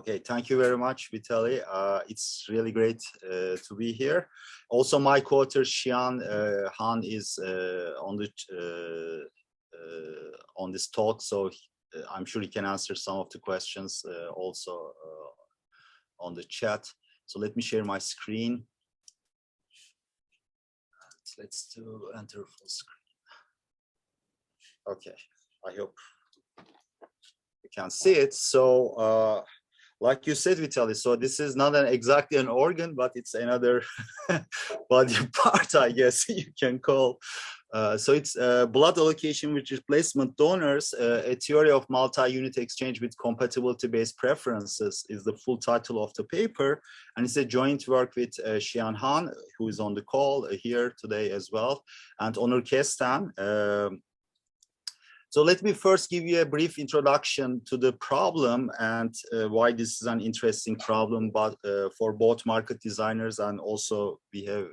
Okay, thank you very much, Vitaly. It's really great to be here. Also, my co-author Xiang Han is on this talk, so I'm sure he can answer some of the questions also on the chat. So let me share my screen. Let's do enter full screen. Okay, I hope you can see it. So. Like you said, Vitaly, so this is not exactly an organ, but it's another body part, I guess you can call. So it's blood allocation with replacement donors, a theory of multi-unit exchange with compatibility-based preferences is the full title of the paper. And it's a joint work with Xiang Han, who is on the call here today as well, and Onur Kesten. So let me first give you a brief introduction to the problem and why this is an interesting problem, but for both market designers, and also we have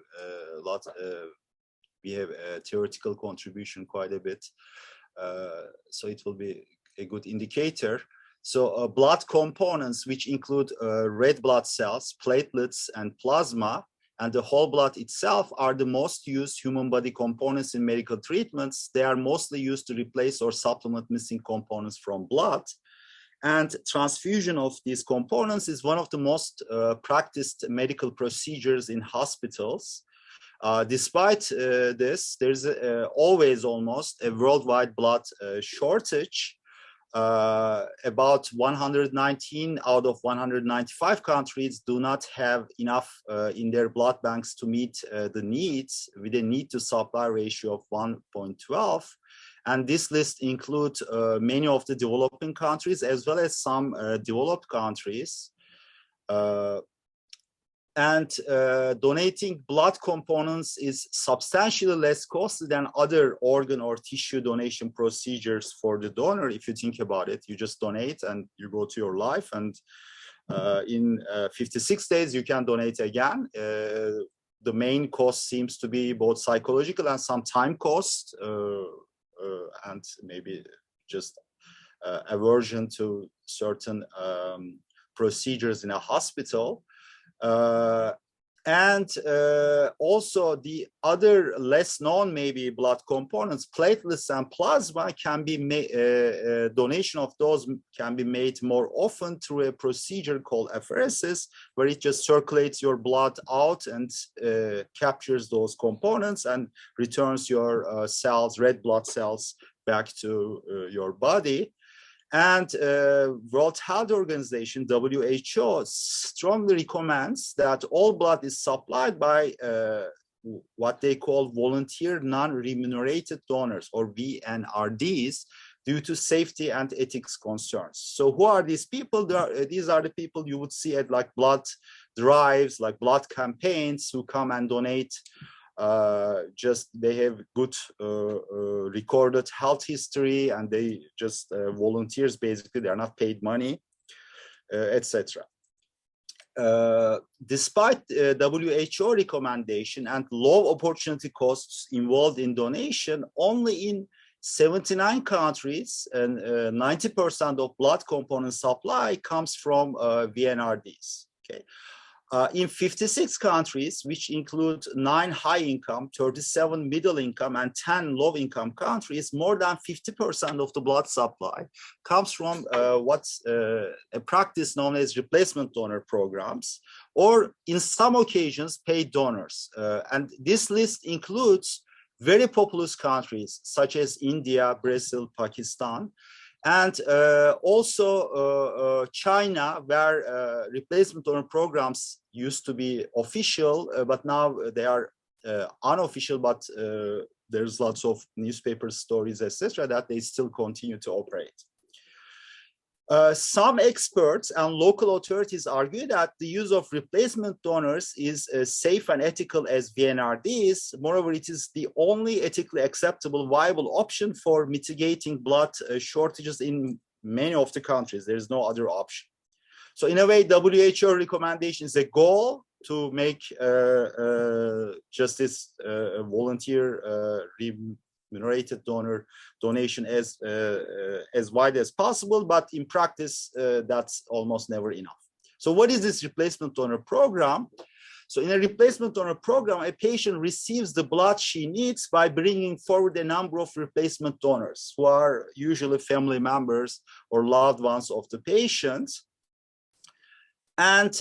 a theoretical contribution quite a bit. So it will be a good indicator. So blood components, which include red blood cells, platelets, and plasma, and the whole blood itself are the most used human body components in medical treatments. They are mostly used to replace or supplement missing components from blood. And transfusion of these components is one of the most practiced medical procedures in hospitals. Despite this, there's always almost a worldwide blood shortage. About 119 out of 195 countries do not have enough in their blood banks to meet the needs, with a need to supply ratio of 1.12. And this list includes many of the developing countries as well as some developed countries. Donating blood components is substantially less costly than other organ or tissue donation procedures for the donor. If you think about it, you just donate and you go to your life, and in 56 days you can donate again. The main cost seems to be both psychological and some time cost, and maybe just aversion to certain procedures in a hospital. Also the other less known maybe blood components, platelets and plasma, can be donation of those can be made more often through a procedure called apheresis, where it just circulates your blood out and captures those components and returns your cells, red blood cells, back to your body. And World Health Organization, WHO, strongly recommends that all blood is supplied by what they call volunteer non-remunerated donors, or VNRDs, due to safety and ethics concerns. So who are these people? These are the people you would see at like blood drives, like blood campaigns, who come and donate. They have good recorded health history, and they just volunteers, basically. They are not paid money, etc. Despite WHO recommendation and low opportunity costs involved in donation, only in 79 countries and 90% of blood component supply comes from VNRDs. Okay. In 56 countries, which include 9 high-income, 37 middle-income, and 10 low-income countries, more than 50% of the blood supply comes from what's a practice known as replacement donor programs, or in some occasions, paid donors. And this list includes very populous countries such as India, Brazil, Pakistan, and also China, where replacement donor programs used to be official, but now they are unofficial, but there's lots of newspaper stories, etc., that they still continue to operate. Some experts and local authorities argue that the use of replacement donors is safe and ethical as VNRDs. Moreover, it is the only ethically acceptable, viable option for mitigating blood shortages in many of the countries. There is no other option. So in a way, WHO recommendation is a goal to make just this volunteer remunerated donor donation as wide as possible, but in practice, that's almost never enough. So what is this replacement donor program? So in a replacement donor program, a patient receives the blood she needs by bringing forward a number of replacement donors who are usually family members or loved ones of the patient. And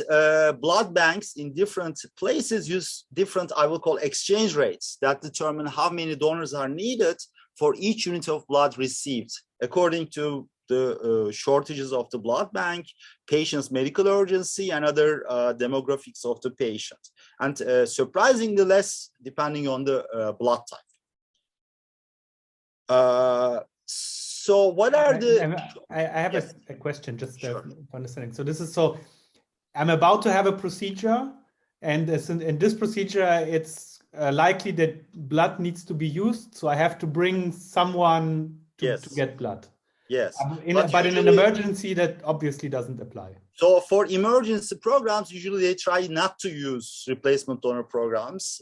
blood banks in different places use different, I will call, exchange rates that determine how many donors are needed for each unit of blood received, according to the shortages of the blood bank, patient's medical urgency, and other demographics of the patient. And surprisingly less depending on the blood type. So what are I have a question, just for understanding. So this is I'm about to have a procedure, and in this procedure, it's likely that blood needs to be used. So I have to bring someone to get blood. Yes. But in an emergency, that obviously doesn't apply. So for emergency programs, usually they try not to use replacement donor programs.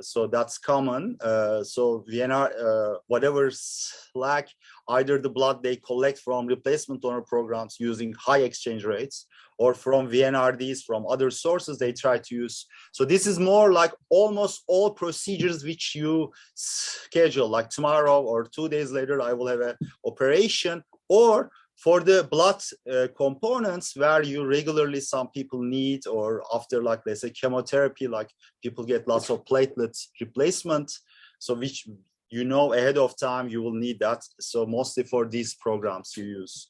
So that's common. So VNR, whatever's lack, either the blood they collect from replacement donor programs using high exchange rates, or from VNRDs, from other sources they try to use. So this is more like almost all procedures which you schedule, like tomorrow or 2 days later, I will have an operation, or for the blood components where you regularly, some people need, or after, like, let's say chemotherapy, like people get lots of platelet replacement. So which, you know, ahead of time, you will need that. So mostly for these programs, you use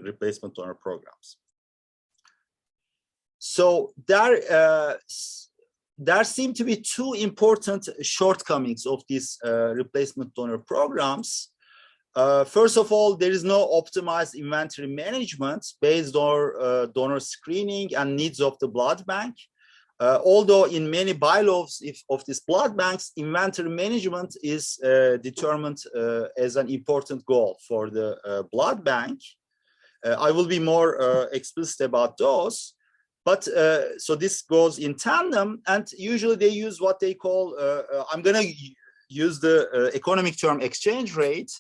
replacement donor programs. So there seem to be two important shortcomings of these replacement donor programs. First of all, there is no optimized inventory management based on donor screening and needs of the blood bank. Although in many bylaws of these blood banks, inventory management is determined as an important goal for the blood bank. I will be more explicit about those, but so this goes in tandem, and usually they use what they call, I'm going to use the economic term exchange rate.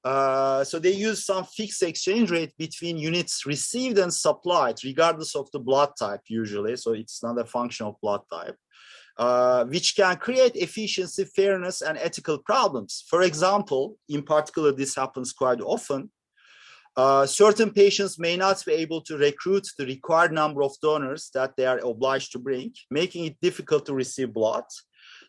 So they use some fixed exchange rate between units received and supplied, regardless of the blood type usually. So it's not a function of blood type, which can create efficiency, fairness, and ethical problems. For example, in particular, this happens quite often. Certain patients may not be able to recruit the required number of donors that they are obliged to bring, making it difficult to receive blood.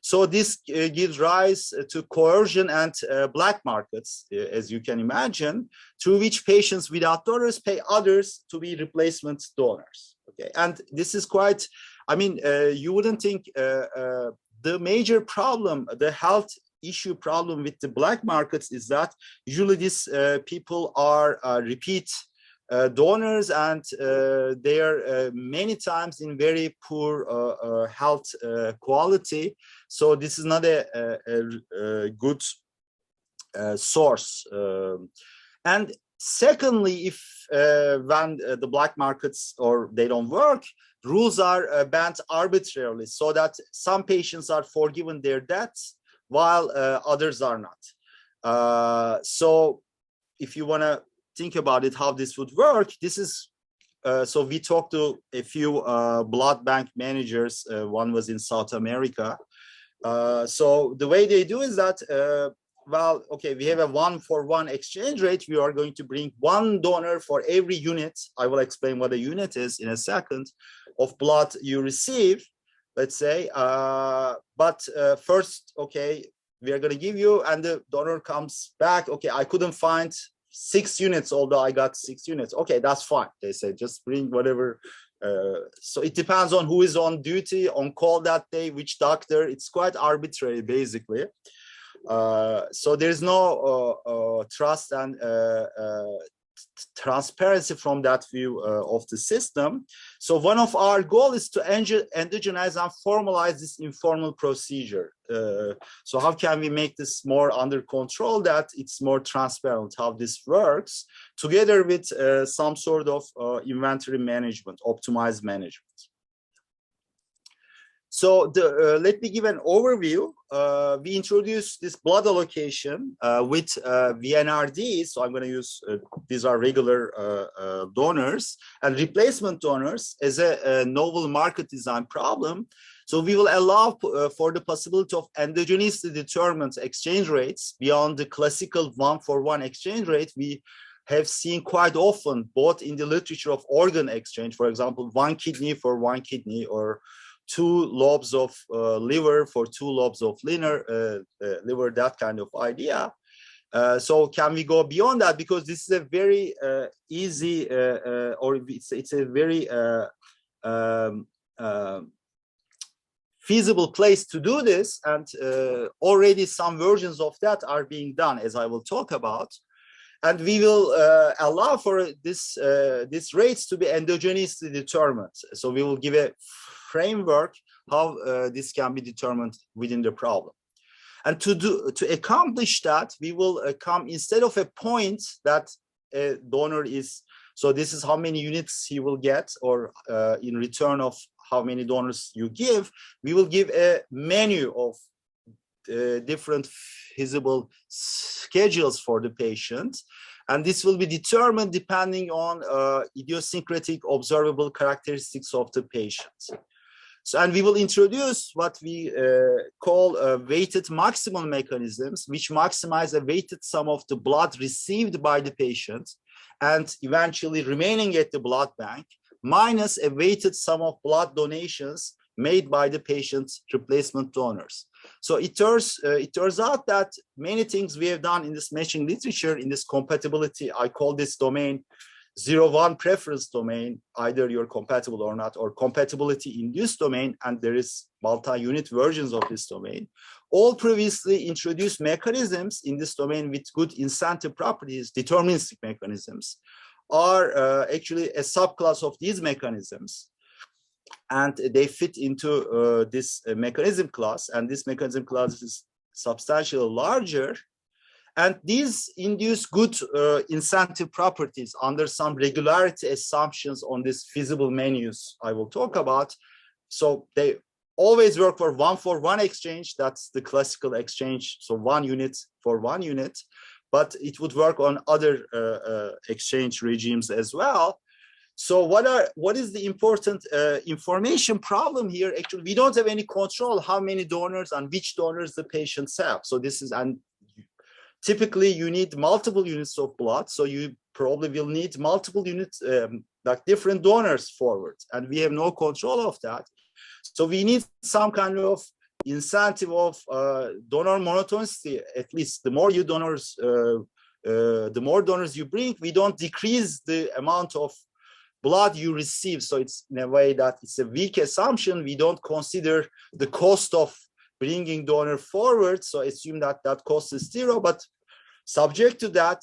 So this gives rise to coercion and black markets, as you can imagine, through which patients without donors pay others to be replacement donors. Okay, and this is quite, I mean, you wouldn't think the major problem, the health issue problem with the black markets is that usually these people are repeat donors, and they are many times in very poor health quality. So this is not a good source. And secondly, if when the black markets or they don't work, rules are banned arbitrarily, so that some patients are forgiven their debts while others are not. So if you want to think about it, how this would work, this is, so we talked to a few blood bank managers. One was in South America. So the way they do is that, well, okay, we have a 1-for-1 exchange rate. We are going to bring one donor for every unit. I will explain what a unit is in a second, of blood you receive, let's say. But first, okay, we are going to give you, and the donor comes back. Okay, I couldn't find 6 units, although I got 6 units. Okay, that's fine. They say, just bring whatever. So it depends on who is on duty, on call that day, which doctor. It's quite arbitrary, basically. So there's no trust and transparency from that view of the system. So one of our goals is to endogenize and formalize this informal procedure. So how can we make this more under control, that it's more transparent how this works, together with some sort of inventory management, optimized management. So let me give an overview. We introduced this blood allocation with VNRD. So I'm going to use, these are regular donors and replacement donors as a novel market design problem. So we will allow for the possibility of endogenously determined exchange rates beyond the classical 1-for-1 exchange rate we have seen quite often, both in the literature of organ exchange, for example, 1 kidney for 1 kidney, or 2 lobes of liver for 2 lobes of liver, that kind of idea. So can we go beyond that? Because this is a very easy, or it's a very feasible place to do this, and already some versions of that are being done, as I will talk about. And we will allow for this rates to be endogenously determined. So we will give a framework how this can be determined within the problem. And to accomplish that, we will come, instead of a point that a donor is, so this is how many units he will get, or in return of how many donors you give, we will give a menu of different feasible schedules for the patient. And this will be determined depending on idiosyncratic observable characteristics of the patient. So, and we will introduce what we call weighted maximum mechanisms, which maximize a weighted sum of the blood received by the patient and eventually remaining at the blood bank, minus a weighted sum of blood donations made by the patient's replacement donors. So it turns out that many things we have done in this matching literature, in this compatibility, I call this domain 0-1 preference domain, either you're compatible or not, or compatibility induced domain, and there is multi-unit versions of this domain. All previously introduced mechanisms in this domain with good incentive properties, deterministic mechanisms, are actually a subclass of these mechanisms. And they fit into this mechanism class, and this mechanism class is substantially larger. And these induce good incentive properties under some regularity assumptions on these feasible menus I will talk about. So they always work for 1-for-1 exchange. That's the classical exchange. So 1 unit for 1 unit, but it would work on other exchange regimes as well. So what is the important information problem here? Actually, we don't have any control how many donors and which donors the patients have. So this is, and typically you need multiple units of blood. So you probably will need multiple units, like different donors forward. And we have no control of that. So we need some kind of incentive of donor monotonicity. At least the more you donors, the more donors you bring, we don't decrease the amount of blood you receive. So it's in a way that it's a weak assumption. We don't consider the cost of bringing donor forward. So assume that that cost is 0, but subject to that,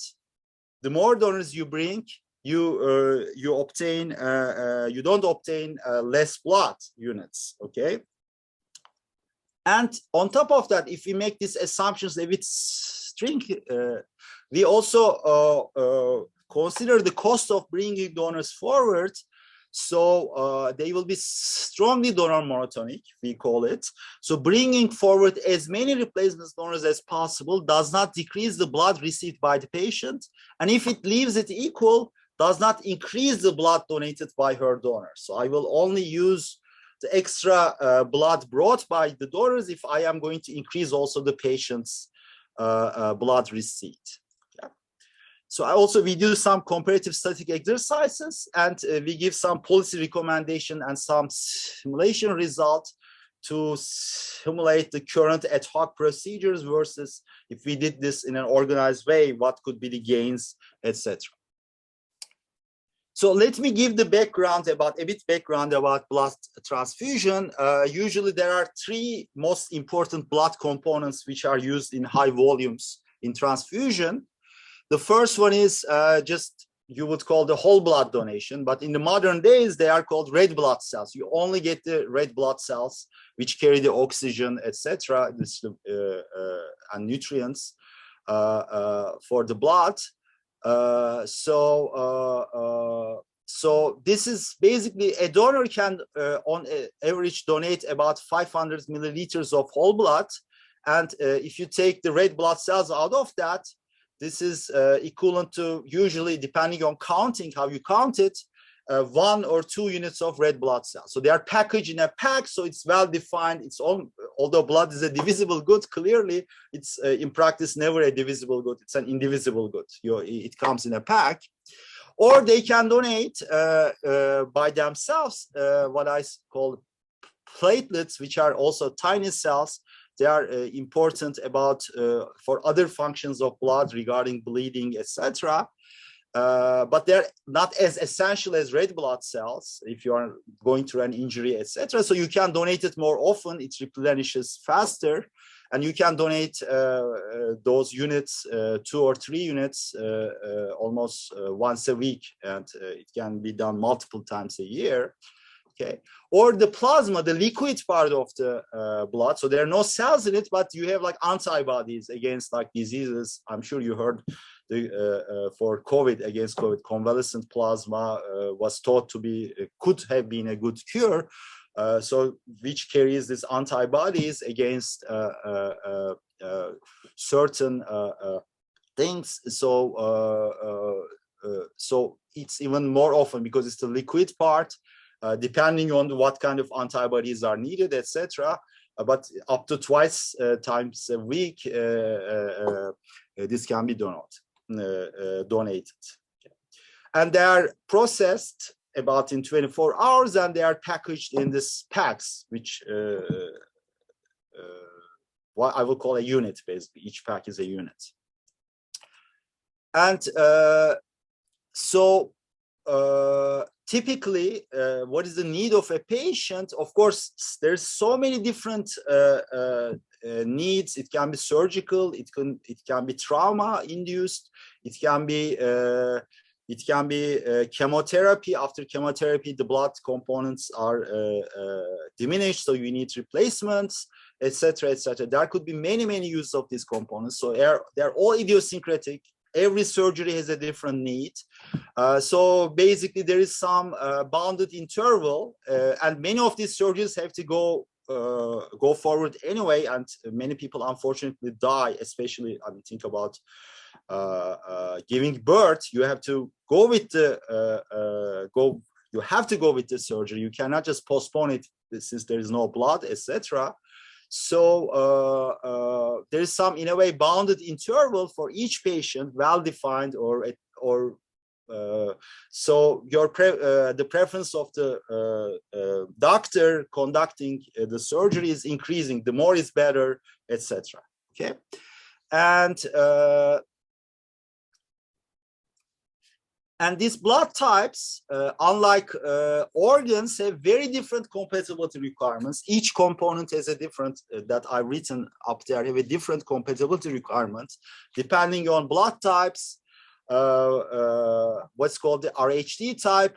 the more donors you bring, you obtain, you don't obtain less blood units, okay? And on top of that, if we make these assumptions a bit string, we also consider the cost of bringing donors forward. So they will be strongly donor monotonic, we call it. So bringing forward as many replacement donors as possible does not decrease the blood received by the patient. And if it leaves it equal, does not increase the blood donated by her donor. So I will only use the extra blood brought by the donors if I am going to increase also the patient's blood receipt. So we do some comparative static exercises, and we give some policy recommendation and some simulation result to simulate the current ad hoc procedures versus if we did this in an organized way, what could be the gains, etc. So let me give the background about blood transfusion. Usually there are 3 most important blood components which are used in high volumes in transfusion. The first one is just you would call the whole blood donation, but in the modern days, they are called red blood cells. You only get the red blood cells, which carry the oxygen, etc., and nutrients for the blood. So this is basically a donor can on average donate about 500 milliliters of whole blood. And if you take the red blood cells out of that, this is equivalent to, usually depending on counting, how you count it, 1 or 2 units of red blood cells. So they are packaged in a pack, so it's well defined. It's all, although blood is a divisible good, clearly it's in practice never a divisible good. It's an indivisible good. It comes in a pack. Or they can donate by themselves what I call platelets, which are also tiny cells. They are important about for other functions of blood regarding bleeding, etc. But they're not as essential as red blood cells if you are going through an injury, etc. So you can donate it more often. It replenishes faster, and you can donate those units, 2 or 3 units, almost once a week, and it can be done multiple times a year. Okay, or the plasma, the liquid part of the blood. So there are no cells in it, but you have like antibodies against like diseases. I'm sure you heard for COVID, against COVID, convalescent plasma was thought to be, could have been a good cure. So which carries these antibodies against certain things. So so it's even more often because it's the liquid part. Depending on what kind of antibodies are needed, etc. But up to twice times a week, this can be donated. And they are processed about in 24 hours, and they are packaged in this packs, which what I will call a unit, basically. Each pack is a unit. And so typically, what is the need of a patient? Of course, there's so many different needs. It can be surgical. It can be trauma induced. It can be chemotherapy. After chemotherapy, the blood components are diminished, so you need replacements, etc., etc. There could be many uses of these components. So they're all idiosyncratic. Every surgery has a different need. So basically, there is some bounded interval, and many of these surgeries have to go forward anyway. And many people, unfortunately, die. Especially, I mean, think about giving birth. You have to go with the You have to go with the surgery. You cannot just postpone it since there is no blood, etc. So there is some, in a way, bounded interval for each patient, well defined, so the preference of the doctor conducting the surgery is increasing. The more is better, etc. Okay, and these blood types, unlike organs, have very different compatibility requirements. Each component has a different, that I've written up there, have a different compatibility requirement, depending on blood types, what's called the RHD type,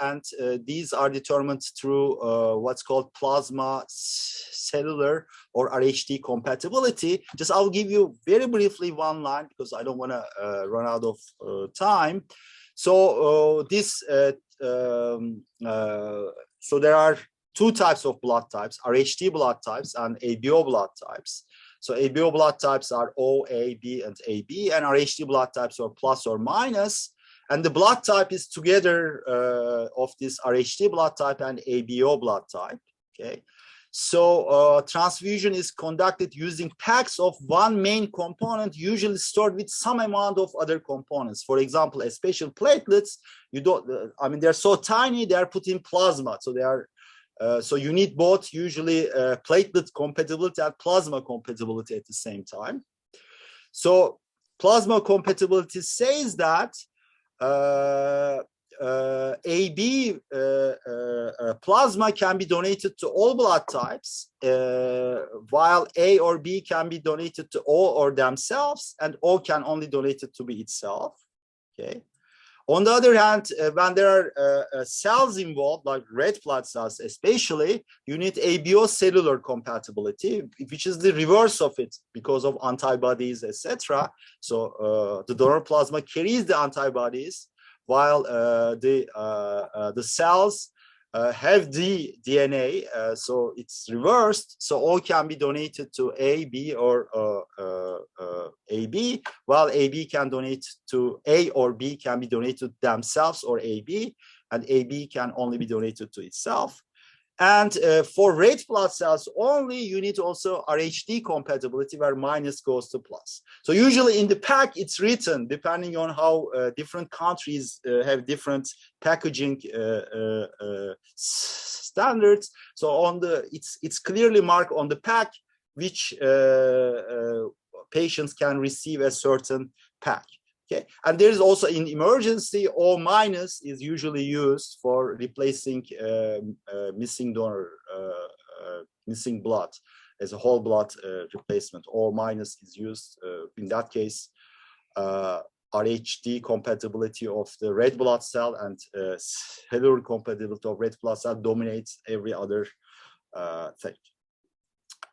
and these are determined through what's called plasma cellular or RHD compatibility. Just I'll give you very briefly one line because I don't want to run out of time. So so there are 2 types of blood types: RHD blood types and ABO blood types. So ABO blood types are O, A, B, and AB, and RHD blood types are plus or minus. And the blood type is together of this RHD blood type and ABO blood type. Okay. So transfusion is conducted using packs of one main component, usually stored with some amount of other components. For example, a special platelets, you don't, I mean, they're so tiny, they are put in plasma. So they are, so you need both usually platelet compatibility and plasma compatibility at the same time. So plasma compatibility says that AB plasma can be donated to all blood types, while A or B can be donated to O or themselves, and O can only donate it to be itself. Okay. On the other hand, when there are cells involved, like red blood cells especially, you need ABO cellular compatibility, which is the reverse of it because of antibodies, etc. So the donor plasma carries the antibodies, while the cells have the DNA, so it's reversed. So all can be donated to A, B, or AB, while AB can donate to A, or B can be donated to themselves or AB, and AB can only be donated to itself. And for red blood cells only, you need also RHD compatibility, where minus goes to plus. So usually in the pack, it's written depending on how different countries have different packaging standards. So on it's clearly marked on the pack which patients can receive a certain pack. Okay, and there's also in emergency, O minus is usually used for replacing missing donor, missing blood as a whole blood replacement. O minus is used in that case. RHD compatibility of the red blood cell and cellular compatibility of red blood cell dominates every other thing.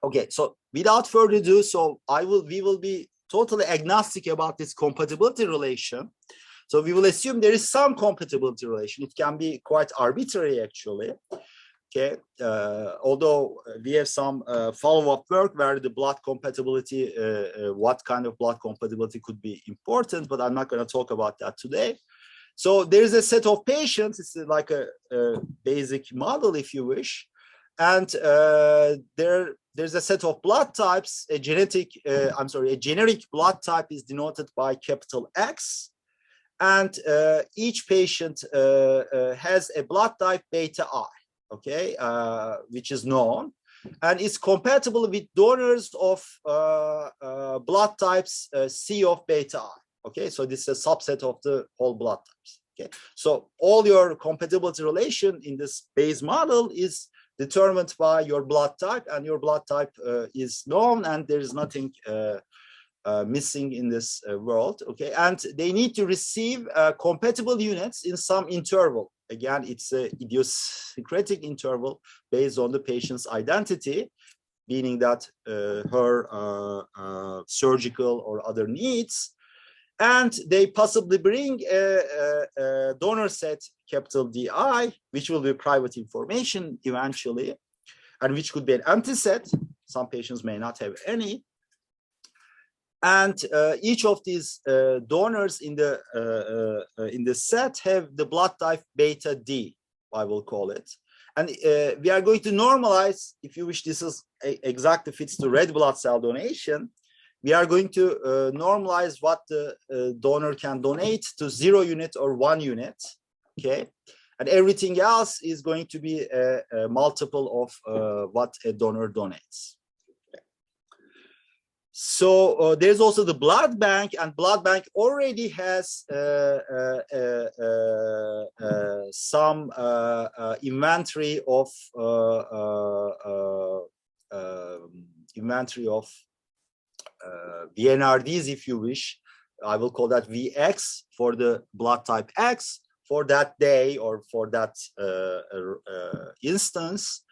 Okay, so without further ado, so we will be totally agnostic about this compatibility relation. So we will assume there is some compatibility relation. It can be quite arbitrary, actually. Okay, although we have some follow-up work where the blood compatibility, what kind of blood compatibility could be important, but I'm not going to talk about that today. So there is a set of patients. It's like a basic model, if you wish. And there's a set of blood types. A generic blood type is denoted by capital X, and each patient has a blood type beta I, okay, which is known, and is compatible with donors of blood types C of beta I. Okay, so this is a subset of the whole blood types. Okay, so all your compatibility relation in this base model is determined by your blood type, and your blood type is known, and there is nothing missing in this world. Okay, and they need to receive compatible units in some interval. Again, it's an idiosyncratic interval based on the patient's identity, meaning that her surgical or other needs. And they possibly bring a donor set, capital DI, which will be private information eventually, and which could be an empty set. Some patients may not have any. And each of these donors in the set have the blood type beta D, I will call it. And we are going to normalize, if you wish, this is exactly fits to red blood cell donation. We are going to normalize what the donor can donate to 0 unit or 1 unit, okay? And everything else is going to be a multiple of what a donor donates. Okay. So there's also the blood bank, and blood bank already has some inventory of VNRDs, if you wish. I will call that VX for the blood type X for that day or for that instance.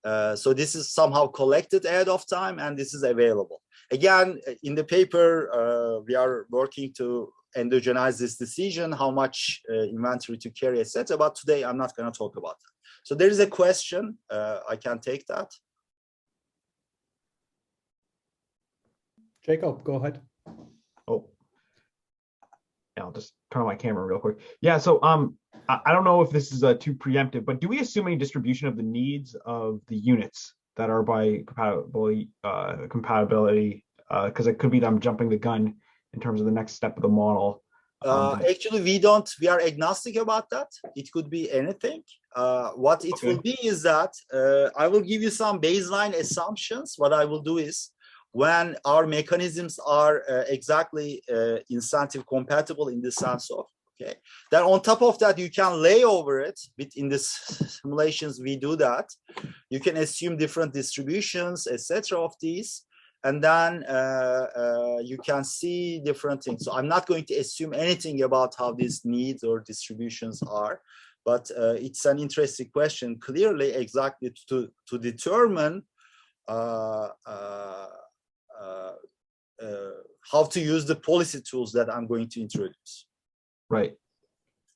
So this is somehow collected ahead of time, and this is available. Again, in the paper, we are working to endogenize this decision, how much inventory to carry, etc. But today, I'm not going to talk about that. So there is a question. I can take that. Jacob, go ahead. Oh, yeah, I'll just turn on my camera real quick. Yeah, so I don't know if this is too preemptive, but do we assume any distribution of the needs of the units that are by compatibility? Because it could be that I'm jumping the gun in terms of the next step of the model. Actually, we are agnostic about that. It could be anything. What it will be is that I will give you some baseline assumptions. What I will do is, when our mechanisms are exactly incentive compatible in the sense of, okay, then on top of that, you can lay over it. In the simulations, we do that. You can assume different distributions, etc. of these, and then you can see different things. So I'm not going to assume anything about how these needs or distributions are, but it's an interesting question, clearly, exactly to determine how to use the policy tools that I'm going to introduce. Right.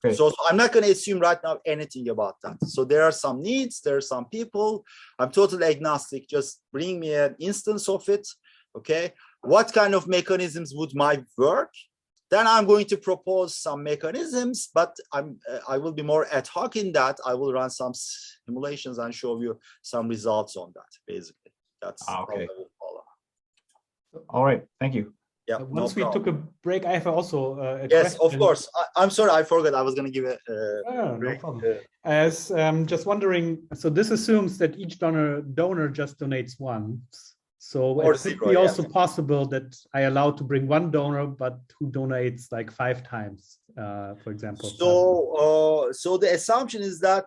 Okay. So I'm not going to assume right now anything about that. So there are some needs, there are some people. I'm totally agnostic. Just bring me an instance of it. Okay. What kind of mechanisms would might work? Then I'm going to propose some mechanisms, but I will be more ad hoc in that. I will run some simulations and show you some results on that. Basically, that's how I will follow. All right. Thank you. Yeah. Once we took a break, I have also a yes, question. of course. I'm sorry, I forgot. I was going to give a no problem. As just wondering, so this assumes that each donor just donates once. So it could be also possible that I allow to bring one donor, but who donates like 5 times, for example. So the assumption is that,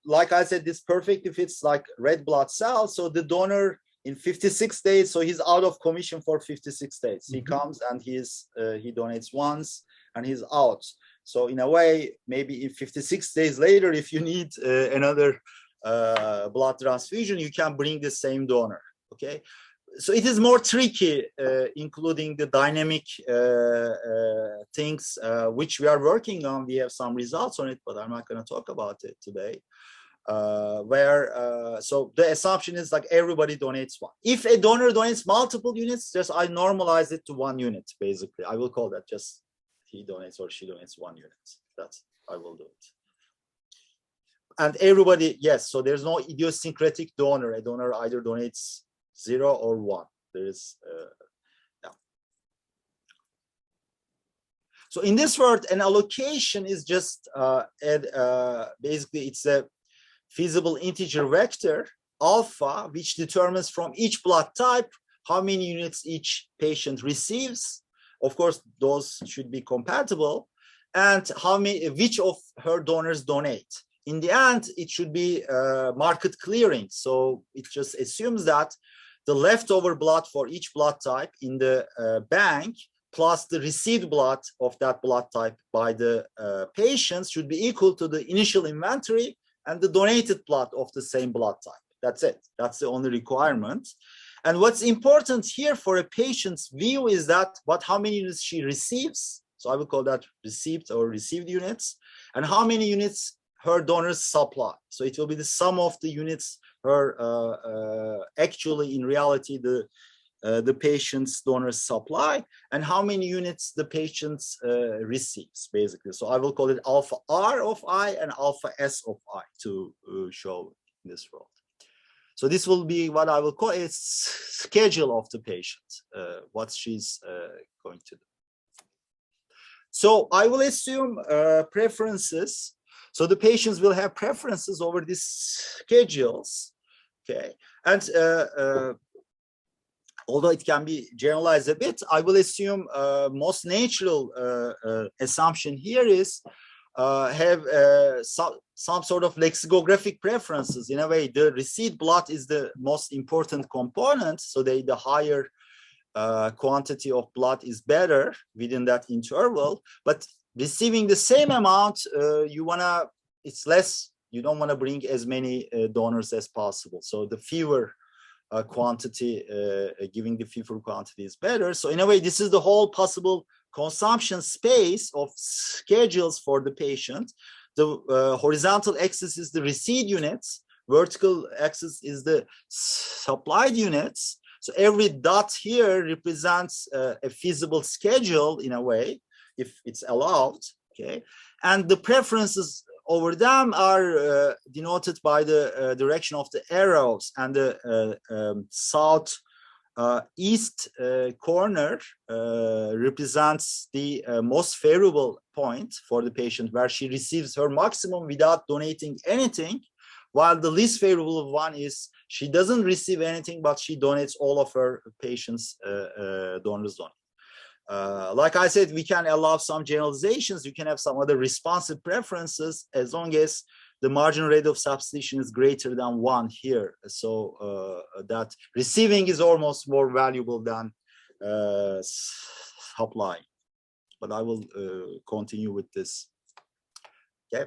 like I said, this perfectly fits like red blood cells. So the donor in 56 days, so he's out of commission for 56 days. He comes and he donates once and he's out. So in a way, maybe in 56 days later, if you need another blood transfusion, you can bring the same donor. Okay. So it is more tricky, including the dynamic things which we are working on. We have some results on it, but I'm not going to talk about it today. So the assumption is like everybody donates one. If a donor donates multiple units, just I normalize it to 1 unit. Basically, I will call that just he donates or she donates 1 unit. That's I will do it. And everybody, yes. So there's no idiosyncratic donor. A donor either donates 0 or 1. There is, yeah. So in this word, an allocation is just basically it's a feasible integer vector alpha, which determines from each blood type how many units each patient receives. Of course, those should be compatible, and which of her donors donate. In the end, it should be market clearing. So it just assumes that the leftover blood for each blood type in the bank plus the received blood of that blood type by the patients should be equal to the initial inventory and the donated blood of the same blood type. That's it. That's the only requirement. And what's important here for a patient's view is that how many units she receives. So I would call that received or received units, and how many units her donors supply. So it will be the sum of the units her actually in reality the patient's donors supply, and how many units the patient receives, basically. So I will call it alpha R of I and alpha S of I to show in this world. So this will be what I will call a schedule of the patient, what she's going to do. So I will assume preferences. So the patients will have preferences over these schedules, okay? And although it can be generalized a bit, I will assume most natural assumption here is have some sort of lexicographic preferences. In a way, the received blood is the most important component, so the higher quantity of blood is better within that interval, but receiving the same amount, it's less, you don't want to bring as many donors as possible. So the fewer quantity, giving the fewer quantity is better. So in a way, this is the whole possible consumption space of schedules for the patient. The horizontal axis is the received units, vertical axis is the supplied units. So every dot here represents a feasible schedule in a way, if it's allowed, okay? And the preferences over them are denoted by the direction of the arrows, and the south east corner represents the most favorable point for the patient, where she receives her maximum without donating anything, while the least favorable one is she doesn't receive anything, but she donates all of her patients' donors donate. Like I said, we can allow some generalizations. You can have some other responsive preferences as long as the marginal rate of substitution is greater than 1 here. So that receiving is almost more valuable than supplying. But I will continue with this. Okay.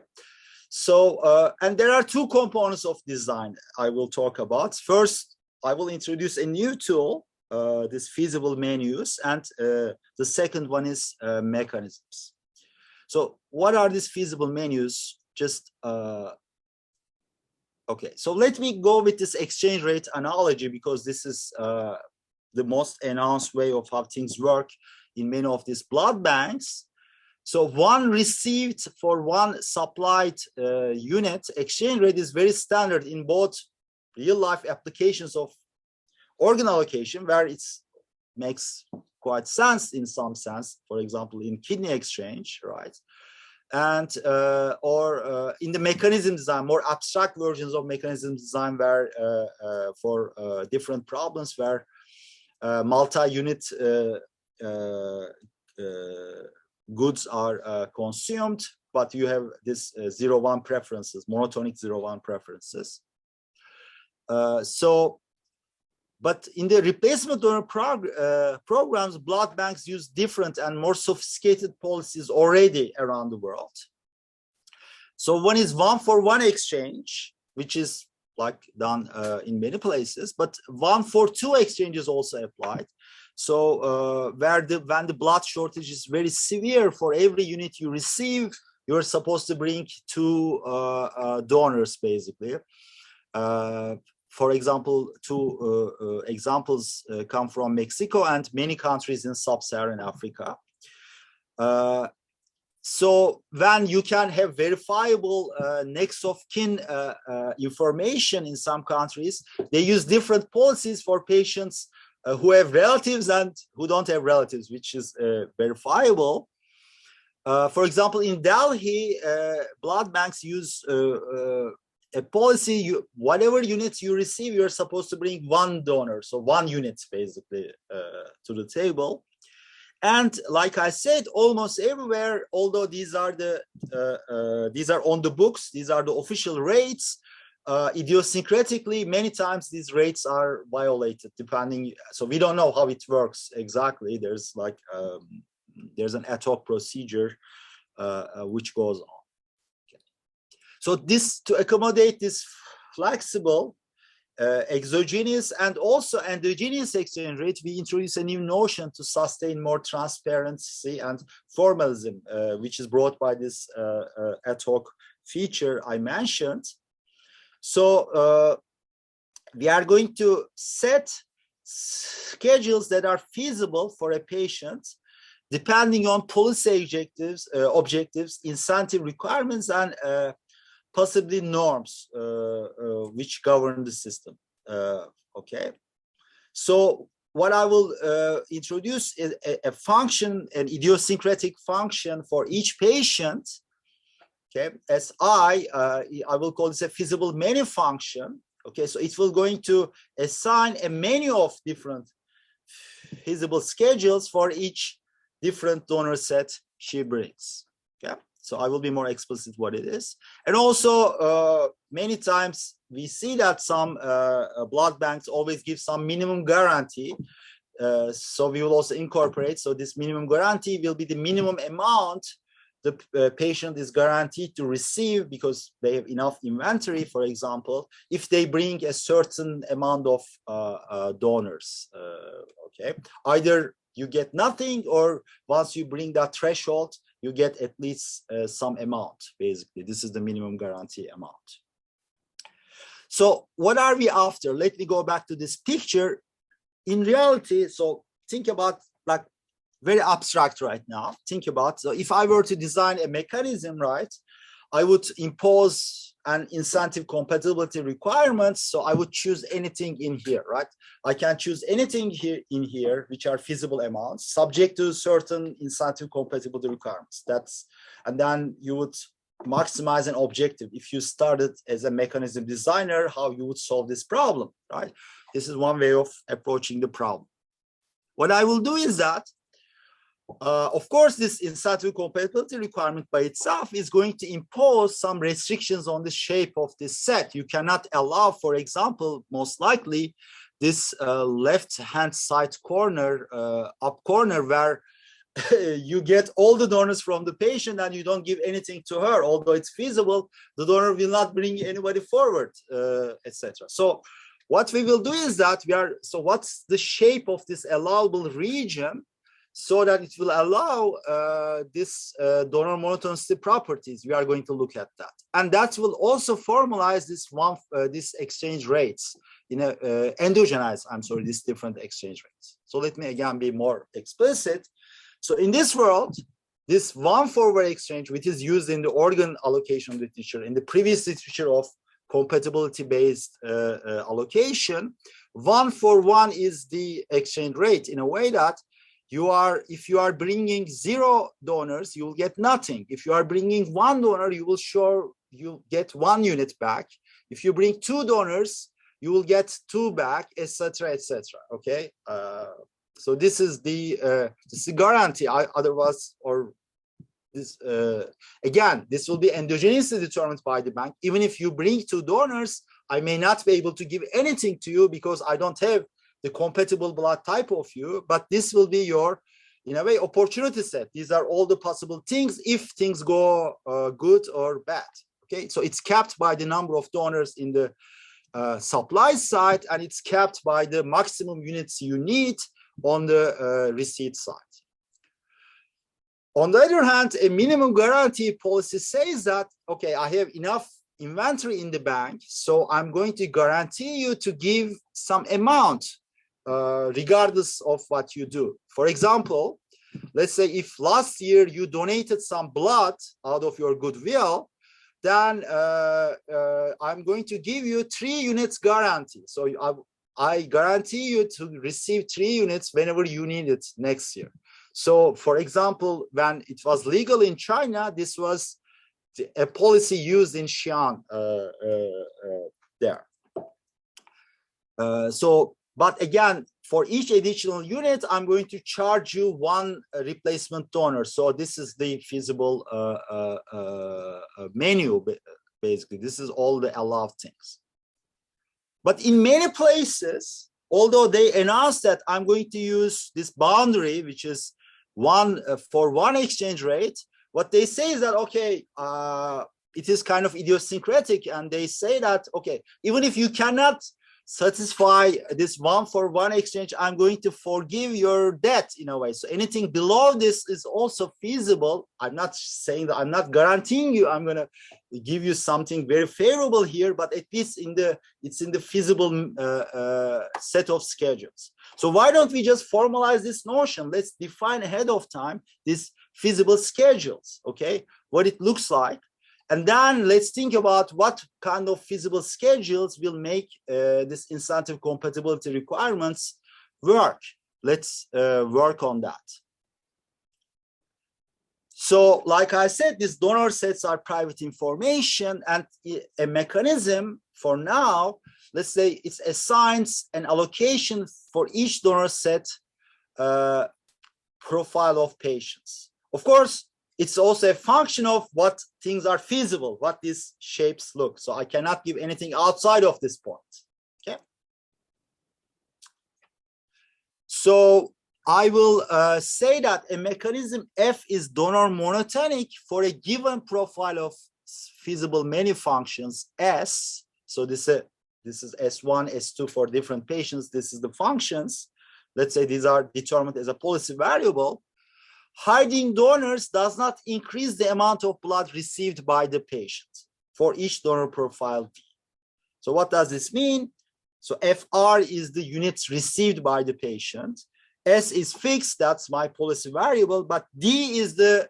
So, and there are 2 components of design I will talk about. First, I will introduce a new tool, this feasible menus, and the second one is mechanisms. So what are these feasible menus? Just okay, so let me go with this exchange rate analogy, because this is the most announced way of how things work in many of these blood banks. So one received for one supplied unit exchange rate is very standard in both real life applications of organ allocation, where it makes quite sense in some sense, for example, in kidney exchange, right? And or in the mechanism design, more abstract versions of mechanism design, where for different problems where multi-unit goods are consumed, but you have this 0-1 preferences, monotonic 0-1 preferences. But in the replacement donor programs, blood banks use different and more sophisticated policies already around the world. So one is 1-for-1 exchange, which is like done in many places, but 1-for-2 exchange is also applied. So when the blood shortage is very severe, for every unit you receive, you're supposed to bring 2 donors, basically. For example, 2 examples come from Mexico and many countries in sub-Saharan Africa. So when you can have verifiable next of kin information in some countries, they use different policies for patients who have relatives and who don't have relatives, which is verifiable. For example, in Delhi, blood banks use a policy, whatever units you receive, you're supposed to bring 1 donor, so 1 unit basically to the table. And like I said, almost everywhere, although these are on the books, these are the official rates, idiosyncratically, many times these rates are violated, depending. So we don't know how it works exactly. There's like there's an ad hoc procedure which goes on. So this, to accommodate this flexible, exogenous and also endogenous exchange rate, we introduce a new notion to sustain more transparency and formalism, which is brought by this ad hoc feature I mentioned. So we are going to set schedules that are feasible for a patient, depending on policy objectives, incentive requirements, and possibly norms which govern the system. Okay, so what I will introduce is a function, an idiosyncratic function for each patient. Okay, as I will call this a feasible menu function. Okay, so it will going to assign a menu of different feasible schedules for each different donor set she brings. Okay. So I will be more explicit what it is. And also, many times we see that some blood banks always give some minimum guarantee. So we will also incorporate. So this minimum guarantee will be the minimum amount the patient is guaranteed to receive because they have enough inventory, for example, if they bring a certain amount of donors. Okay, either you get nothing, or once you bring that threshold, you get at least some amount, basically. This is the minimum guarantee amount. So what are we after? Let me go back to this picture. In reality, so think about, like, very abstract right now. Think about, so if I were to design a mechanism, right, I would impose an incentive compatibility requirements. So I would choose anything in here, right? I can choose anything here in here, which are feasible amounts, subject to certain incentive compatibility requirements. And then you would maximize an objective. If you started as a mechanism designer, how you would solve this problem, right? This is one way of approaching the problem. What I will do is that, of course, this incentive compatibility requirement by itself is going to impose some restrictions on the shape of this set. You cannot allow, for example, most likely, this left-hand side corner, up corner, where you get all the donors from the patient and you don't give anything to her. Although it's feasible, the donor will not bring anybody forward, etc. So what we will do is that so what's the shape of this allowable region? so that it will allow this donor monotonicity properties. We are going to look at that, and that will also formalize this exchange rates in a endogenize. I'm sorry, these different exchange rates. So let me again be more explicit. So in this world, this one-for-one exchange, which is used in the organ allocation literature, in the previous literature of compatibility-based allocation, 1-for-1 is the exchange rate in a way that if you are bringing 0 donors, you will get nothing. If you are bringing 1 donor, you'll get 1 unit back. If you bring 2 donors, you will get 2 back, etc., etc. Okay. So this is the guarantee. Otherwise, or this again, this will be endogenously determined by the bank. Even if you bring 2 donors, I may not be able to give anything to you because I don't have the compatible blood type of you. But this will be your, in a way, opportunity set. These are all the possible things if things go good or bad. Okay, so it's capped by the number of donors in the supply side, and it's capped by the maximum units you need on the receipt side. On the other hand, a minimum guarantee policy says that, okay, I have enough inventory in the bank, so I'm going to guarantee you to give some amount regardless of what you do. For example, let's say if last year you donated some blood out of your goodwill, then I'm going to give you 3 units guarantee. So I guarantee you to receive 3 units whenever you need it next year. So, for example, when it was legal in China, this was a policy used in Xiang there. But again, for each additional unit, I'm going to charge you 1 replacement donor. So this is the feasible menu, basically. This is all the allowed things. But in many places, although they announced that I'm going to use this boundary, which is 1-for-1 exchange rate, what they say is that, okay, it is kind of idiosyncratic. And they say that, okay, even if you cannot satisfy this 1-for-1 exchange, I'm going to forgive your debt in a way. So anything below this is also feasible. I'm not saying that, I'm not guaranteeing you I'm going to give you something very favorable here, but at least it's in the feasible set of schedules. So why don't we just formalize this notion? Let's define ahead of time these feasible schedules, okay, what it looks like. And then let's think about what kind of feasible schedules will make this incentive compatibility requirements work. Let's work on that. So, like I said, these donor sets are private information, and a mechanism for now, let's say it assigns an allocation for each donor set profile of patients. Of course, it's also a function of what things are feasible, what these shapes look. So I cannot give anything outside of this point. Okay. So I will say that a mechanism F is donor monotonic for a given profile of feasible many functions S. So this is S1, S2 for different patients. This is the functions. Let's say these are determined as a policy variable. Hiding donors does not increase the amount of blood received by the patient for each donor profile D. So what does this mean? So FR is the units received by the patient. S is fixed, that's my policy variable, but D is the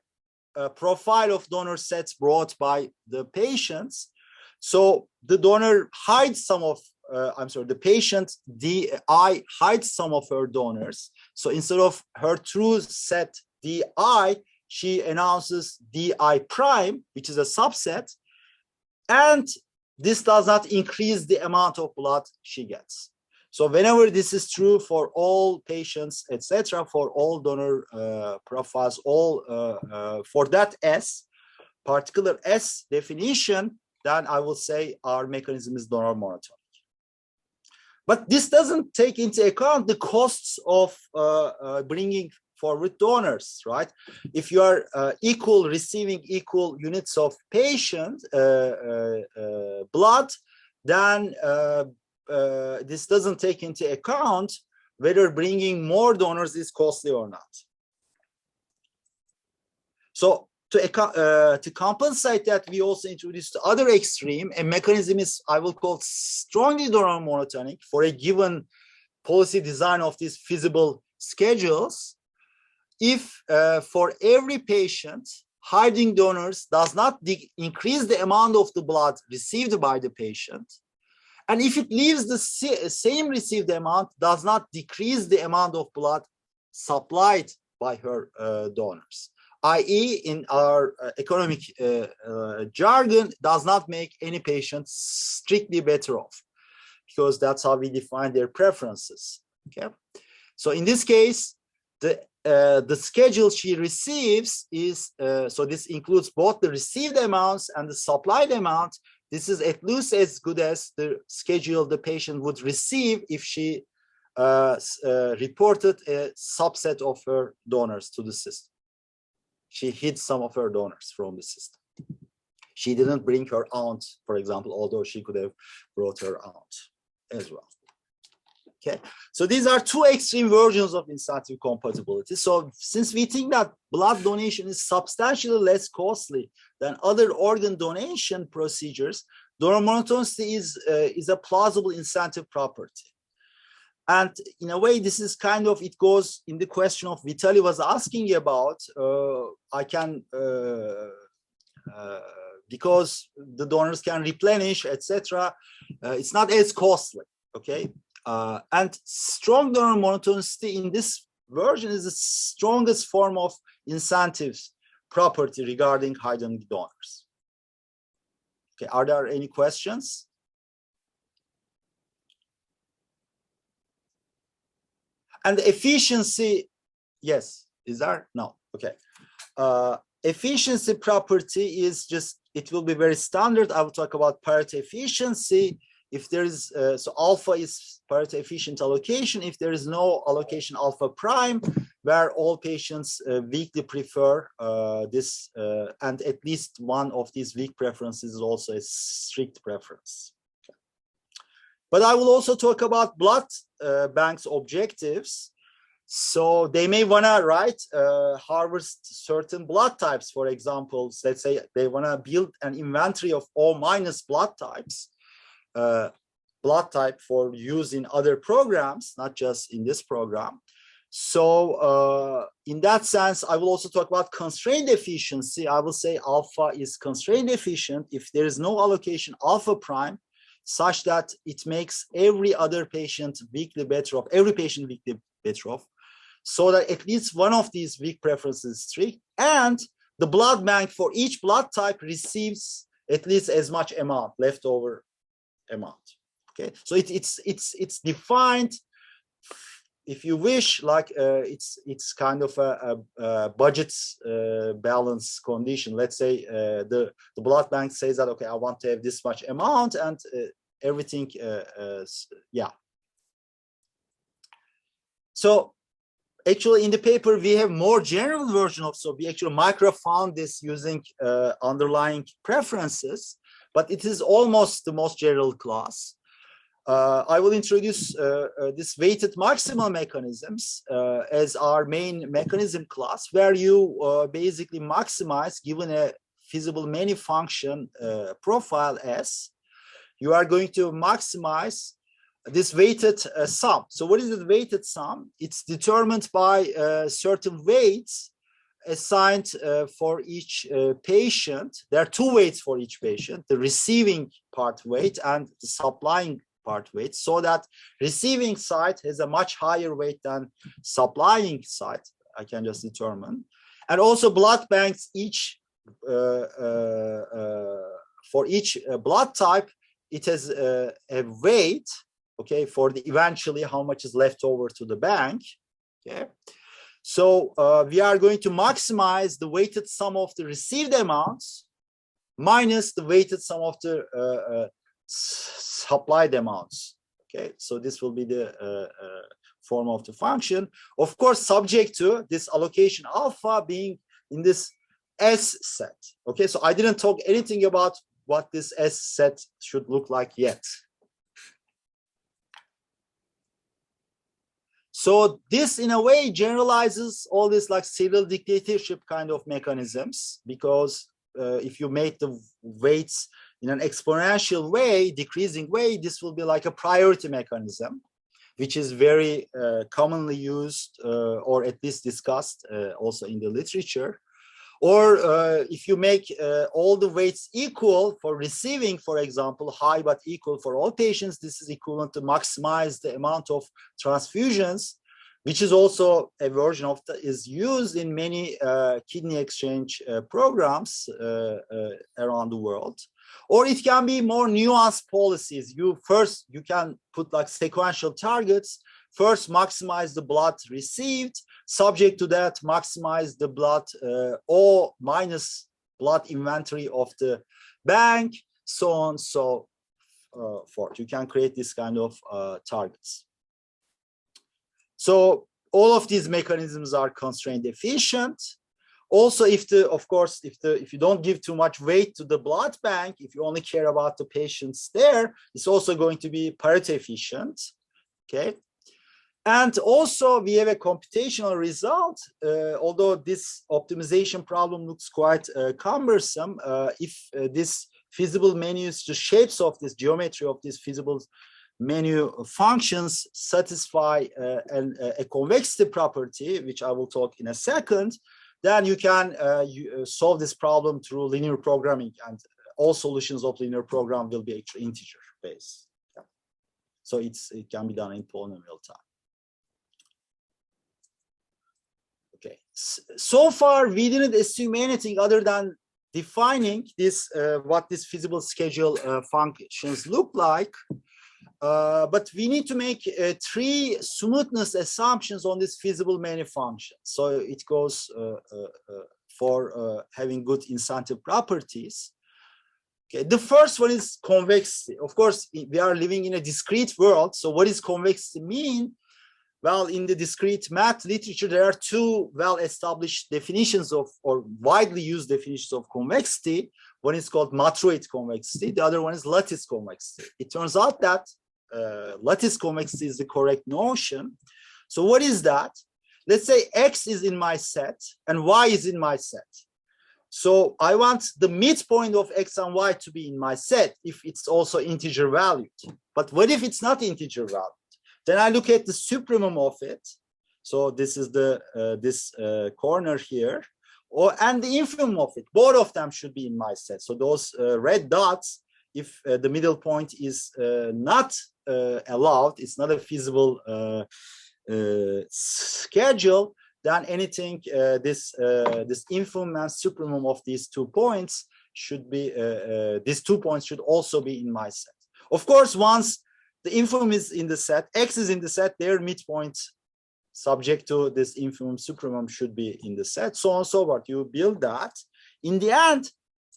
profile of donor sets brought by the patients. So the donor hides some of, the patient DI hides some of her donors. So instead of her true set DI, she announces DI prime, which is a subset, and this does not increase the amount of blood she gets. So whenever this is true for all patients, etc., for all donor profiles, for that S, particular S definition, then I will say our mechanism is donor monotonic. But this doesn't take into account the costs of bringing forward donors, right? If you are receiving equal units of patient blood, then this doesn't take into account whether bringing more donors is costly or not. So to compensate that, we also introduced the other extreme. A mechanism is, I will call, strongly donor monotonic for a given policy design of these feasible schedules. If for every patient, hiding donors does not increase the amount of the blood received by the patient, and if it leaves the same received amount, does not decrease the amount of blood supplied by her donors, i.e. in our economic jargon, does not make any patient strictly better off, because that's how we define their preferences. Okay, so in this case, the schedule she receives is, so this includes both the received amounts and the supplied amount. This is at least as good as the schedule the patient would receive if she reported a subset of her donors to the system. She hid some of her donors from the system. She didn't bring her aunt, for example, although she could have brought her aunt as well. Okay, so these are two extreme versions of incentive compatibility. So since we think that blood donation is substantially less costly than other organ donation procedures, donor monotonicity is a plausible incentive property. And in a way, this is kind of, it goes in the question of Vitaly was asking about, because the donors can replenish, etc. It's not as costly, okay? And strong donor monotonicity in this version is the strongest form of incentives property regarding hiding donors. Okay, are there any questions? And the efficiency, yes, is there? No, okay. Efficiency property is just, it will be very standard. I will talk about Pareto efficiency. If there is, so alpha is Pareto efficient allocation. If there is no allocation alpha prime, where all patients weakly prefer this, and at least one of these weak preferences is also a strict preference. But I will also talk about blood banks objectives. So they may wanna harvest certain blood types. For example, let's say they wanna build an inventory of O- blood types. Blood type for use in other programs, not just in this program. So in that sense, I will also talk about constrained efficiency. I will say alpha is constrained efficient if there is no allocation alpha prime, such that it makes every other patient weakly better off, every patient weakly better off, so that at least one of these weak preferences is strict, and the blood bank for each blood type receives at least as much amount, leftover amount. Okay, so it's defined, if you wish, like it's kind of a budget balance condition. Let's say the blood bank says that, okay, I want to have this much amount, and everything, yeah. So actually in the paper we have more general version of, so we actually micro found this using underlying preferences, but it is almost the most general class. I will introduce this weighted maximal mechanisms as our main mechanism class, where you basically maximize, given a feasible many function profile S, you are going to maximize this weighted sum. So what is the weighted sum? It's determined by certain weights assigned for each patient. There are two weights for each patient, the receiving part weight and the supplying part weight, so that receiving side has a much higher weight than supplying side. I can just determine. And also blood banks, each for each blood type, it has a weight, okay, for the eventually how much is left over to the bank. Okay, so we are going to maximize the weighted sum of the received amounts minus the weighted sum of the supplied amounts. Okay, so this will be the form of the function, of course subject to this allocation alpha being in this S set. Okay, so I didn't talk anything about what this S set should look like yet. So this, in a way, generalizes all this like serial dictatorship kind of mechanisms, because if you make the weights in an exponential way, decreasing way, this will be like a priority mechanism, which is very commonly used or at least discussed also in the literature. Or if you make all the weights equal for receiving, for example, high but equal for all patients, this is equivalent to maximize the amount of transfusions, which is also a version of that is used in many kidney exchange programs around the world. Or it can be more nuanced policies. You can put like sequential targets. First, maximize the blood received. Subject to that, maximize the blood O minus blood inventory of the bank, so on, so forth. You can create this kind of targets. So all of these mechanisms are constraint efficient. Also, if you don't give too much weight to the blood bank, if you only care about the patients there, it's also going to be Pareto efficient. Okay. And also we have a computational result, although this optimization problem looks quite cumbersome. If this feasible menus, the shapes of this geometry of this feasible menu functions satisfy a convexity property, which I will talk in a second, then you can solve this problem through linear programming, and all solutions of linear program will be actually integer based. Yeah. So it can be done in polynomial time. Okay, so far we didn't assume anything other than defining this, what this feasible schedule functions look like. But we need to make 3 smoothness assumptions on this feasible menu function. So it goes for having good incentive properties. Okay, the first one is convexity. Of course, we are living in a discrete world. So what does convexity mean? Well, in the discrete math literature, there are 2 well-established definitions of, or widely used definitions of convexity. One is called matroid convexity. The other one is lattice convexity. It turns out that lattice convexity is the correct notion. So what is that? Let's say X is in my set and Y is in my set. So I want the midpoint of X and Y to be in my set if it's also integer valued. But what if it's not integer valued? Then I look at the supremum of it. So this is the corner here, and the infimum of it. Both of them should be in my set. So those red dots, if the middle point is not allowed, it's not a feasible schedule, then anything this infimum and supremum of these 2 points should be these 2 points should also be in my set. Of course, once the infimum is in the set, X is in the set, their midpoint subject to this infimum supremum should be in the set, so on and so forth. You build that. In the end,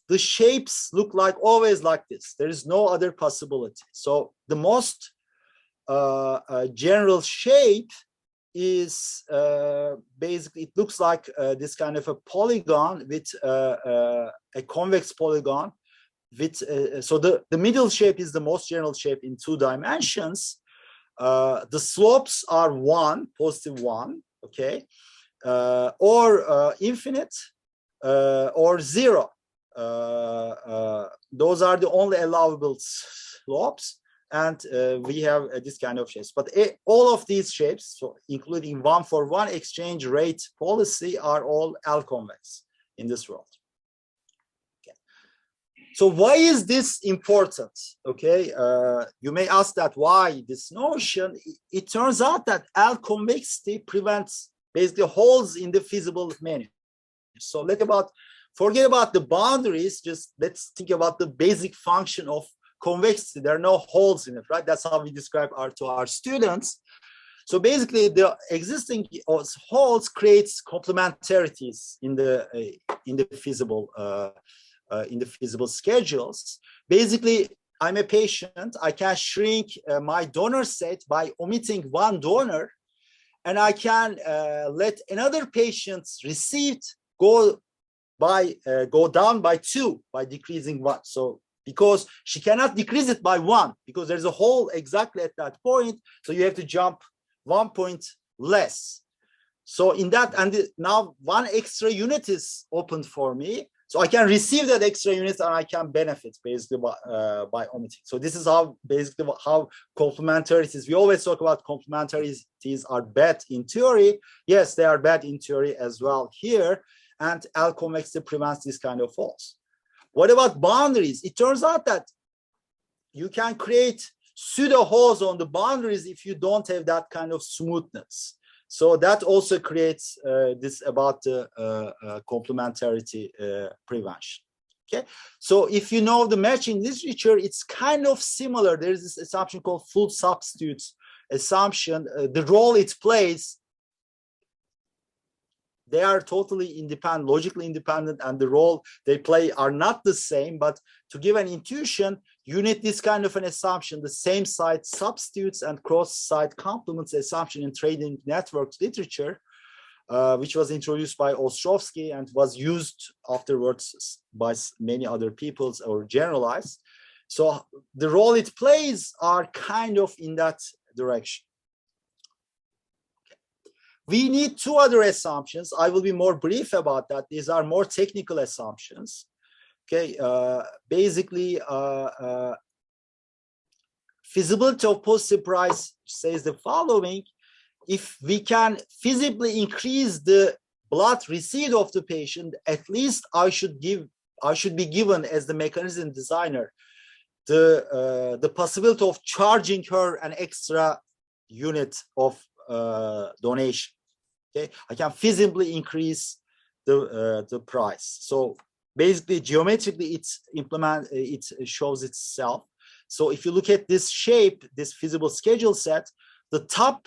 the shapes look like always like this. There is no other possibility. So the most general shape is basically, it looks like this kind of a polygon with a convex polygon. With, so the middle shape is the most general shape in 2 dimensions. The slopes are 1, positive 1, okay, or infinite, or 0. Those are the only allowable slopes, and we have this kind of shapes. But all of these shapes, so including 1-for-1 exchange rate policy, are all L-convex in this world. So why is this important? Okay, you may ask that why this notion. It turns out that L convexity prevents basically holes in the feasible menu. So forget about the boundaries. Just let's think about the basic function of convexity. There are no holes in it, right? That's how we describe to our students. So basically, the existing holes creates complementarities in the feasible. In the feasible schedules. Basically, I'm a patient. I can shrink my donor set by omitting 1 donor, and I can let another patient's receipt go down by 2 by decreasing 1. So because she cannot decrease it by 1 because there's a hole exactly at that point, so you have to jump 1 point less. So in that, and now one extra unit is opened for me. So I can receive that extra unit and I can benefit basically by omitting. So this is how basically how complementarities, we always talk about complementarities are bad in theory. Yes, they are bad in theory as well here. And L convexity prevents this kind of faults. What about boundaries? It turns out that you can create pseudo holes on the boundaries if you don't have that kind of smoothness. So that also creates this about the complementarity prevention. Okay, so if you know the matching literature, it's kind of similar. There's this assumption called full substitutes assumption. The role it plays, they are totally independent, logically independent, and the role they play are not the same. But to give an intuition, you need this kind of an assumption, the same side substitutes and cross-side complements assumption in trading networks literature, which was introduced by Ostrovsky and was used afterwards by many other peoples or generalized. So the role it plays are kind of in that direction. We need two other assumptions. I will be more brief about that. These are more technical assumptions. Okay, basically, feasibility of positive price says the following: if we can feasibly increase the blood received of the patient, at least I should be given as the mechanism designer the possibility of charging her an extra unit of donation. Okay, I can feasibly increase the price. So basically, geometrically, it shows itself. So if you look at this shape, this feasible schedule set, the top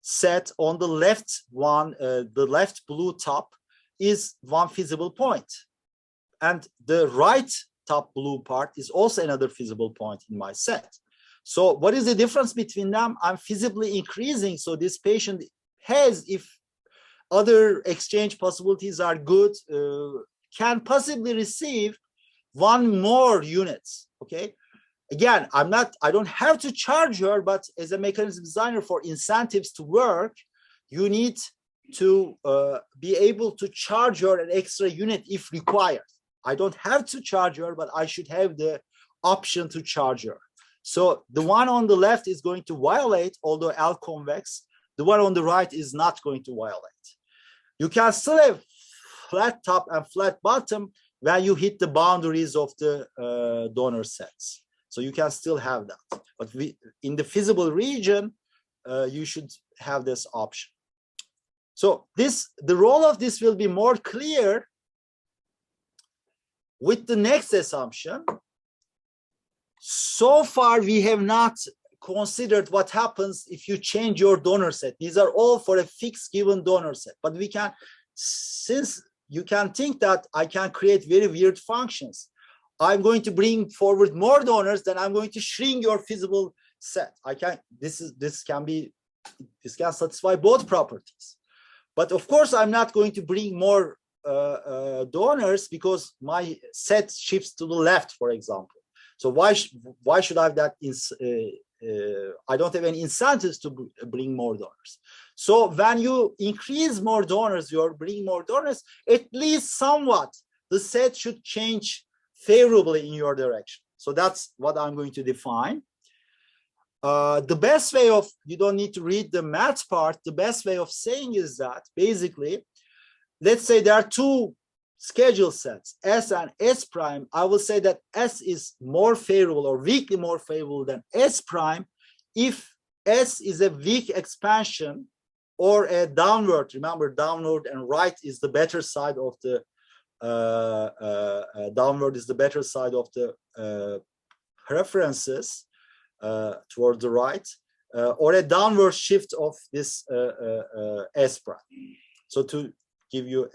set on the left one, the left blue top, is one feasible point, and the right top blue part is also another feasible point in my set. So what is the difference between them? I'm feasibly increasing. So this patient has, if other exchange possibilities are good, can possibly receive one more units. Okay. Again, I don't have to charge her, but as a mechanism designer for incentives to work, you need to be able to charge her an extra unit if required. I don't have to charge her, but I should have the option to charge her. So the one on the left is going to violate, although L convex. The one on the right is not going to violate. You can still have flat top and flat bottom when you hit the boundaries of the donor sets. So you can still have that. But in the feasible region, you should have this option. So the role of this will be more clear with the next assumption. So far, we have not considered what happens if you change your donor set. These are all for a fixed given donor set. But we can, since you can think that I can create very weird functions. I'm going to bring forward more donors, then I'm going to shrink your feasible set. This can satisfy both properties. But of course, I'm not going to bring more donors because my set shifts to the left, for example. So why should I have that? I don't have any incentives to bring more donors. So when you increase more donors, you're bringing more donors, at least somewhat, the set should change favorably in your direction. So that's what I'm going to define. The best way of, you don't need to read the math part, the best way of saying is that basically, let's say there are two schedule sets, S and S prime. I will say that S is more favorable or weakly more favorable than S prime if S is a weak expansion or a downward. Remember, downward and right is the better side of the downward is the better side of the preferences toward the right, or a downward shift of this S prime. So to give you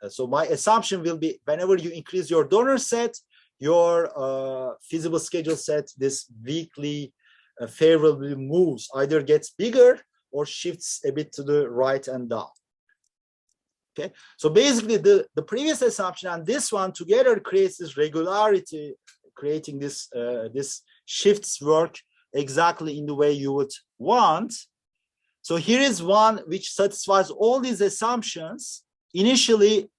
so my assumption will be whenever you increase your donor set, your feasible schedule set, this weakly favorably moves, either gets bigger or shifts a bit to the right and down. Okay, so basically the previous assumption and this one together creates this regularity, creating this this shifts work exactly in the way you would want. So here is one which satisfies all these assumptions. Initially,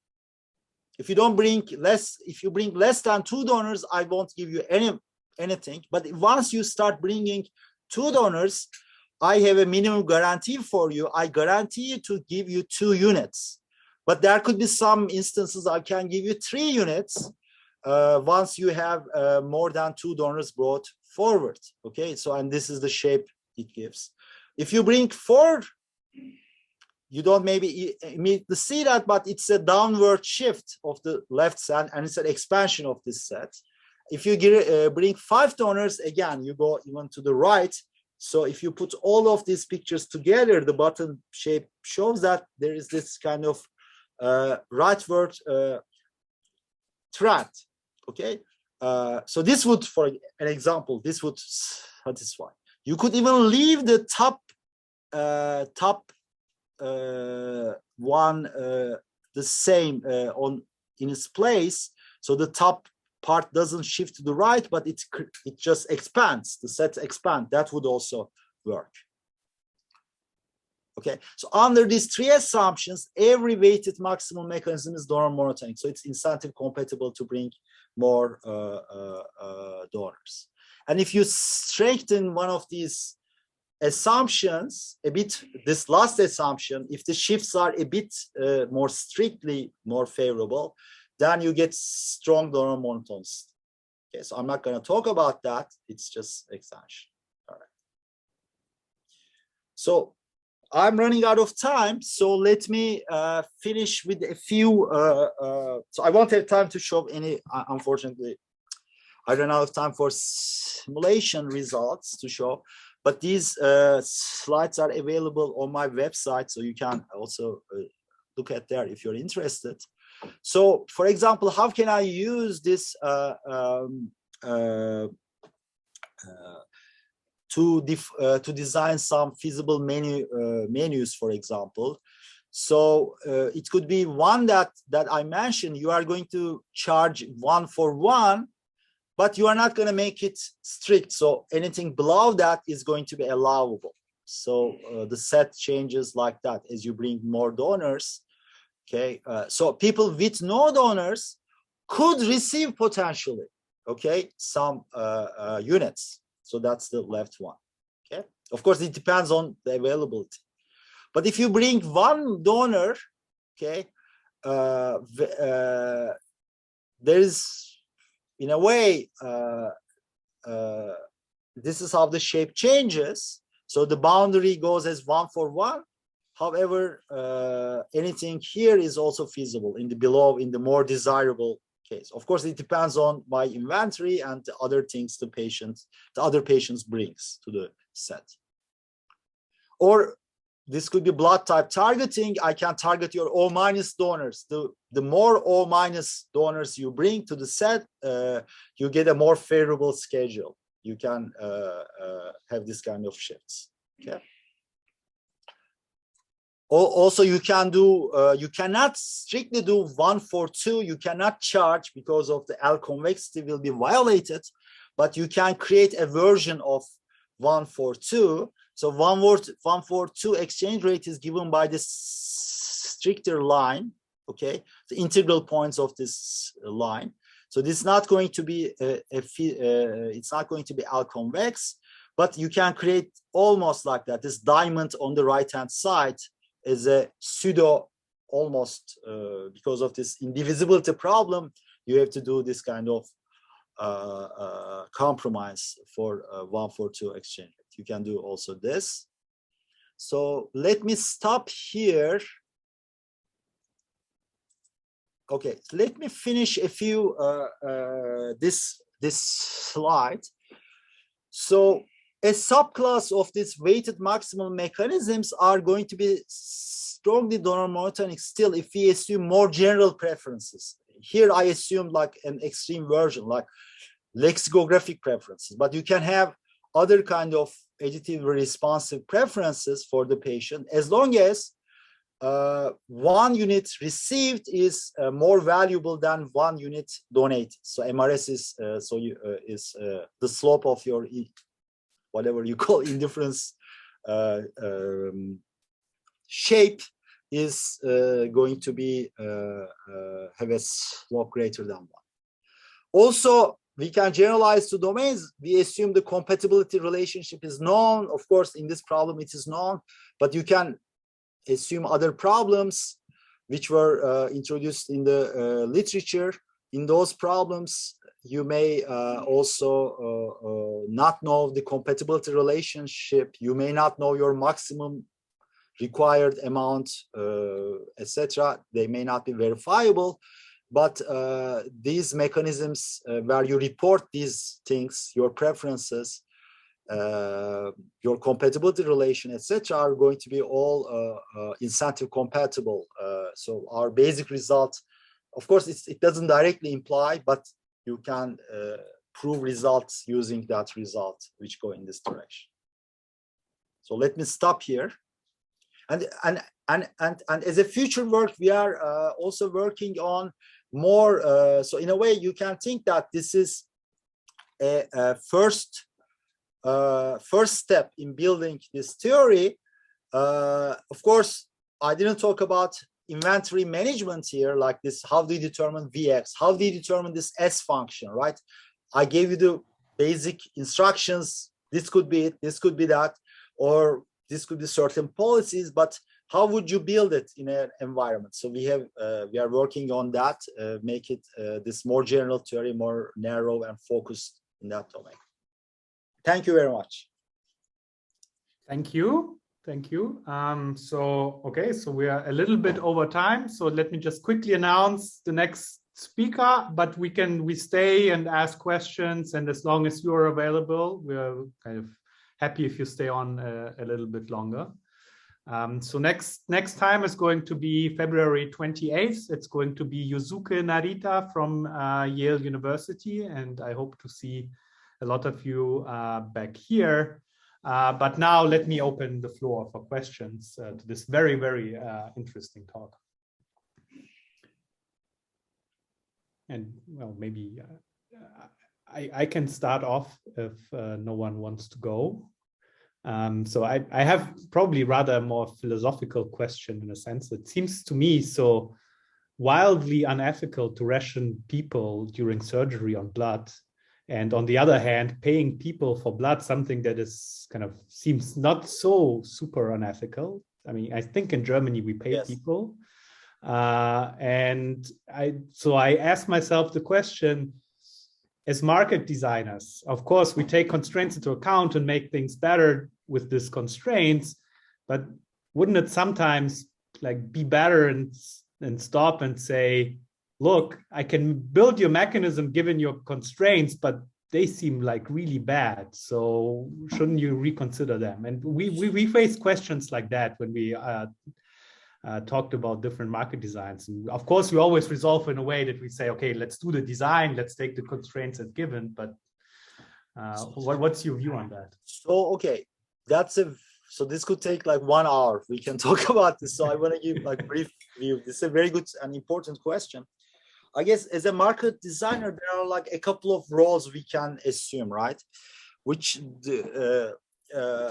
if you bring less than 2 donors, I won't give you anything. But once you start bringing 2 donors, I have a minimum guarantee for you. I guarantee you to give you 2 units. But there could be some instances I can give you 3 units once you have more than 2 donors brought forward. Okay, so and this is the shape it gives. If you bring 4, you don't maybe immediately see that, but it's a downward shift of the left set, and it's an expansion of this set. If you bring 5 donors, again, you go even to the right. So if you put all of these pictures together, the bottom shape shows that there is this kind of rightward trend. Okay, so this would, for an example, this would satisfy. You could even leave the top one the same in its place, so the top part doesn't shift to the right, but it just expands. The sets expand. That would also work. Okay, so under these 3 assumptions, every weighted maximum mechanism is donor monotonic. So it's incentive compatible to bring more donors. And if you strengthen one of these assumptions a bit, this last assumption, if the shifts are a bit more strictly more favorable, then you get strong donor monotonicity. Okay, so I'm not going to talk about that. It's just extension. All right. So I'm running out of time, so let me finish with a few. So I won't have time to show any, unfortunately. I ran out of time for simulation results to show, but these slides are available on my website, so you can also look at there if you're interested. So, for example, how can I use this to design some feasible menus, for example? So it could be one that I mentioned. You are going to charge 1 for 1, but you are not going to make it strict. So anything below that is going to be allowable. So the set changes like that as you bring more donors. Okay, so people with no donors could receive potentially, okay, some units. So that's the left one. Okay, of course it depends on the availability. But if you bring 1 donor, okay, there is, in a way, this is how the shape changes. So the boundary goes as 1 for 1. However, anything here is also feasible in the more desirable case. Of course, it depends on my inventory and the other things the other patients brings to the set. Or this could be blood type targeting. I can target your O- donors. The more O- donors you bring to the set, you get a more favorable schedule. You can have this kind of shifts. Okay. Also, you can do, you cannot strictly do 1 for 2. You cannot charge because of the L convexity will be violated, but you can create a version of 1 for 2. So 1 for 2 exchange rate is given by this stricter line, okay? The integral points of this line. So this is not going to be it's not going to be L convex, but you can create almost like that. This diamond on the right-hand side is a pseudo, almost because of this indivisibility problem, you have to do this kind of compromise for 1 for 2 exchange. You can do also this. So let me stop here. Okay, let me finish a few this slide. So a subclass of these weighted maximum mechanisms are going to be strongly donor monotonic still if we assume more general preferences. Here I assume like an extreme version, like lexicographic preferences, but you can have other kind of additively responsive preferences for the patient as long as 1 unit received is more valuable than 1 unit donated. So MRS is the slope of your whatever you call indifference shape is going to be have a slope greater than 1. Also, we can generalize to domains. We assume the compatibility relationship is known. Of course, in this problem, it is known, but you can assume other problems which were introduced in the literature. In those problems, you may also not know the compatibility relationship. You may not know your maximum required amount, etc. They may not be verifiable. But these mechanisms where you report these things, your preferences, your compatibility relation, etc., are going to be all incentive compatible. So our basic result, of course, it doesn't directly imply, but you can prove results using that result which go in this direction. So let me stop here. And as a future work, we are also working on more. So in a way, you can think that this is a first step in building this theory. Of course, I didn't talk about inventory management here, like this. How do you determine Vx? How do you determine this S function, right? I gave you the basic instructions. This could be it, this could be that, or this could be certain policies, but how would you build it in an environment? So we are working on that, make it this more general theory, more narrow and focused in that domain. Thank you very much. Thank you. Thank you. Okay, so we are a little bit over time. So let me just quickly announce the next speaker, but we stay and ask questions. And as long as you're available, we're kind of happy if you stay on a little bit longer. So next time is going to be February 28th. It's going to be Yusuke Narita from Yale University, and I hope to see a lot of you back here. But now let me open the floor for questions to this very, very interesting talk. And well, maybe I can start off if no one wants to go. So I have probably rather a more philosophical question in a sense. It seems to me so wildly unethical to ration people during surgery on blood. And on the other hand, paying people for blood, something that is kind of seems not so super unethical. I mean, I think in Germany we pay people. And I asked myself the question, as market designers, of course, we take constraints into account and make things better with these constraints, but wouldn't it sometimes like be better and stop and say, look, I can build your mechanism given your constraints, but they seem like really bad. So shouldn't you reconsider them? And we face questions like that when we talked about different market designs. And of course, we always resolve in a way that we say, okay, let's do the design, let's take the constraints as given. But what's your view on that? So, okay, so this could take like 1 hour. We can talk about this. So I want to give like a brief view. This is a very good and important question. I guess as a market designer, there are like a couple of roles we can assume, right?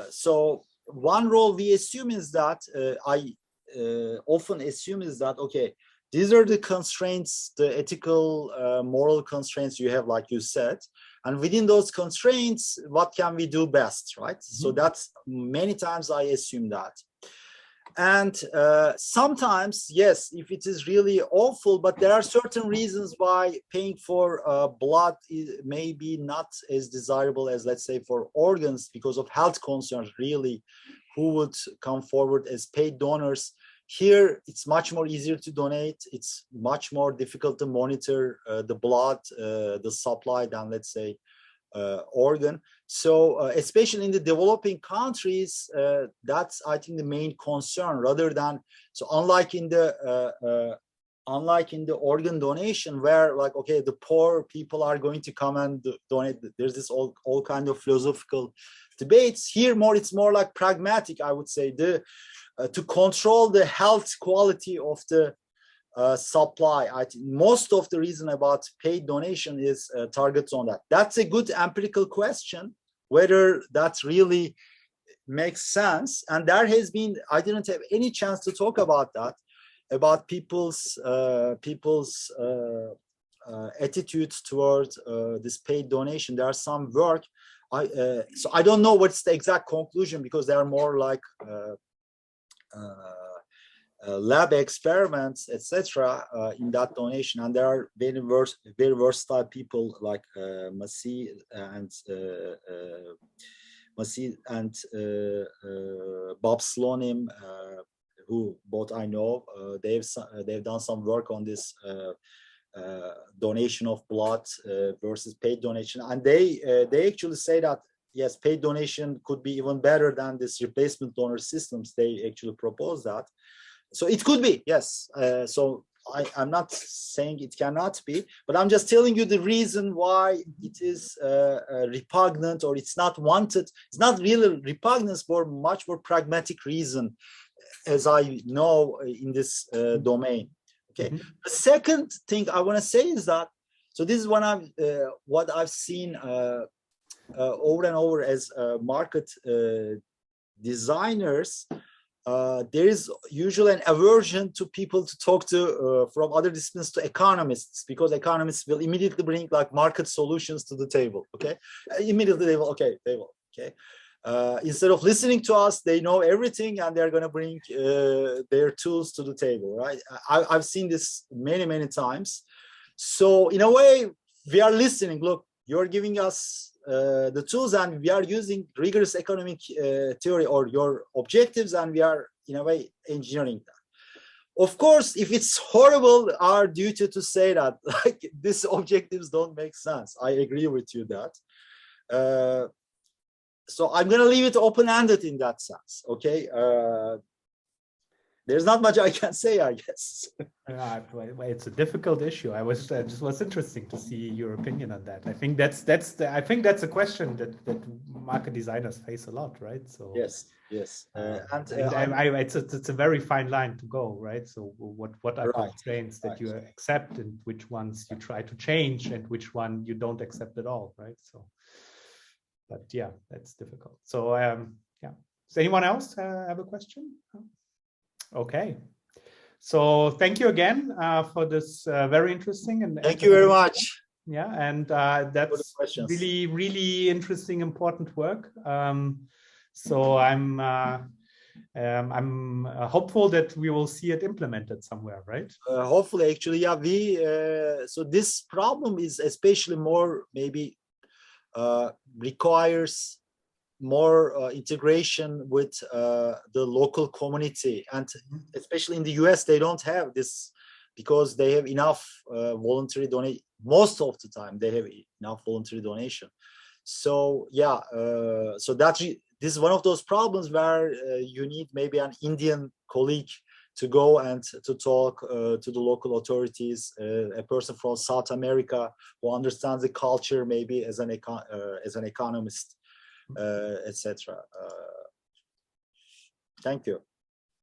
So one role we assume is that often assume is that, okay, these are the constraints, the ethical, moral constraints you have, like you said, and within those constraints, what can we do best, right? Mm-hmm. So that's many times I assume that. And sometimes, yes, if it is really awful, but there are certain reasons why paying for blood is maybe not as desirable as, let's say, for organs because of health concerns, really, who would come forward as paid donors. Here, it's much more easier to donate. It's much more difficult to monitor the blood, the supply than, let's say, organ. So especially in the developing countries, that's, I think, the main concern rather than, so unlike in the organ donation where like, okay, the poor people are going to come and donate, there's this all kind of philosophical debates. Here it's more like pragmatic, I would say, to control the health quality of the supply. I think most of the reason about paid donation is targets on that. That's a good empirical question, whether that's really makes sense. And there has been, I didn't have any chance to talk about that, about people's attitude towards this paid donation. There are some work. So I don't know what's the exact conclusion, because they are more like lab experiments, etc. In that donation, and there are very versatile people like Masih and Bob Slonim, who both I know. They've done some work on this donation of blood versus paid donation, and they actually say that yes, paid donation could be even better than this replacement donor systems. They actually propose that. So it could be, yes. So I'm not saying it cannot be, but I'm just telling you the reason why it is repugnant, or it's not wanted. It's not really repugnance, for much more pragmatic reason, as I know in this domain. Okay. Mm-hmm. The second thing I want to say is that, so this is what I've seen over and over as market designers. There is usually an aversion to people to talk to from other disciplines to economists, because economists will immediately bring like market solutions to the table. Okay, immediately they will. Okay. Instead of listening to us, they know everything, and they're going to bring their tools to the table. Right? I've seen this many times. So in a way, we are listening. Look, you're giving us the tools, and we are using rigorous economic theory or your objectives, and we are in a way engineering that. Of course, if it's horrible, our duty to say that like these objectives don't make sense. I agree with you that. So I'm going to leave it open-ended in that sense. Okay. There's not much I can say, I guess. It's a difficult issue. Just was interesting to see your opinion on that. I think that's a question that market designers face a lot, right? So yes. it's a very fine line to go, right? So what are constraints that you accept, and which ones you try to change, and which one you don't accept at all, right? So, but yeah, that's difficult. So yeah. Does anyone else have a question? Okay, so thank you again for this very interesting and thank you very much. Yeah, and that's really interesting, important work. So I'm hopeful that we will see it implemented somewhere, right? Hopefully, actually, yeah. So this problem is especially more maybe requires more integration with the local community, and especially in the US, they don't have this, because they have enough voluntary donation. Most of the time, they have enough voluntary donation. So yeah, so this is one of those problems where you need maybe an Indian colleague to go and to talk to the local authorities, a person from South America who understands the culture, maybe as an economist, etc. Thank you.